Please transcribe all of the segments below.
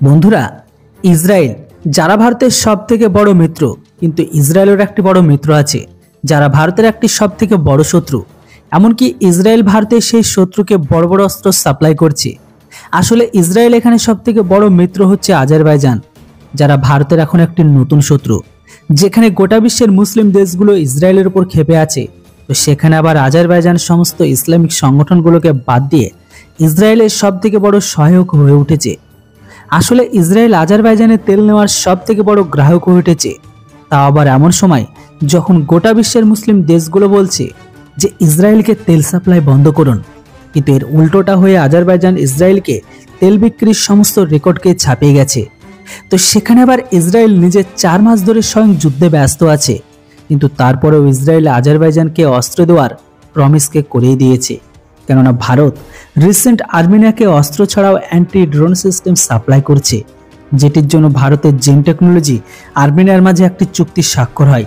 বন্ধুরা, ইসরায়েল যারা ভারতের সবথেকে বড় মিত্র, কিন্তু ইসরায়েলের একটি বড় মিত্র আছে যারা ভারতের একটি সবথেকে বড় শত্রু। এমনকি ইসরায়েল ভারতের সেই শত্রুকে বড় বড় অস্ত্র সাপ্লাই করছে। আসলে ইসরায়েল এখানে সবথেকে বড় মিত্র হচ্ছে আজারবাইজান, যারা ভারতের এখন একটি নতুন শত্রু। যেখানে গোটা বিশ্বের মুসলিম দেশগুলো ইসরায়েলের উপর ক্ষেপে আছে, তো সেখানে আবার আজারবাইজান সমস্ত ইসলামিক সংগঠনগুলোকে বাদ দিয়ে ইসরায়েলের সবথেকে বড় সহায়ক হয়ে উঠেছে। আসলে ইসরায়েল আজারবাইজানের তেল নেওয়ার সবথেকে বড় গ্রাহক হয়ে উঠেছে, তাও আবার এমন সময় যখন গোটা বিশ্বের মুসলিম দেশগুলো বলছে যে ইসরায়েলকে তেল সাপ্লাই বন্ধ করুন, কিন্তু এর উল্টোটা হয়ে আজারবাইজান ইসরায়েলকে তেল বিক্রির সমস্ত রেকর্ডকে ছাপিয়ে গেছে। তো সেখানে আবার ইসরায়েল নিজে 4 মাস ধরে স্বয়ং যুদ্ধে ব্যস্ত আছে, কিন্তু তারপরেও ইসরায়েল আজারবাইজানকে অস্ত্র দেওয়ার প্রমিসকে করিয়ে দিয়েছে। কেননা ভারত রিসেন্ট আর্মেনিয়াকে অস্ত্র ছাড়াও অ্যান্টি ড্রোন সিস্টেম সাপ্লাই করছে, যেটির জন্য ভারতের জেন টেকনোলজি আর্মেনিয়ার মাঝে একটি চুক্তি স্বাক্ষর হয়।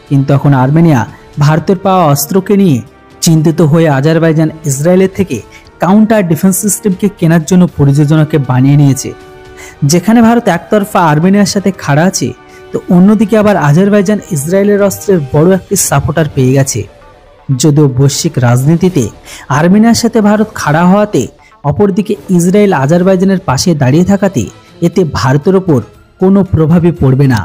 কিন্তু এখন আর্মেনিয়া ভারতের পাওয়া অস্ত্রকে নিয়ে চিন্তিত হয়ে আজারবাইজান ইসরায়েলের থেকে কাউন্টার ডিফেন্স সিস্টেমকে কেনার জন্য পরিযোজনাকে বানিয়ে নিয়েছে। যেখানে ভারত একতরফা আর্মেনিয়ার সাথে খাড়া আছে, তো অন্যদিকে আবার আজারবাইজান ইসরায়েলের অস্ত্রের বড় একটি সাপোর্টার পেয়ে গেছে। যদিও বৈশ্বিক রাজনীতিতে আর্মেনিয়ার সাথে ভারত খাড়া হওয়াতে, অপরদিকে ইসরায়েল আজারবাইজানের পাশে দাঁড়িয়ে থাকাতে এতে ভারতের ওপর কোনো প্রভাবই পড়বে না।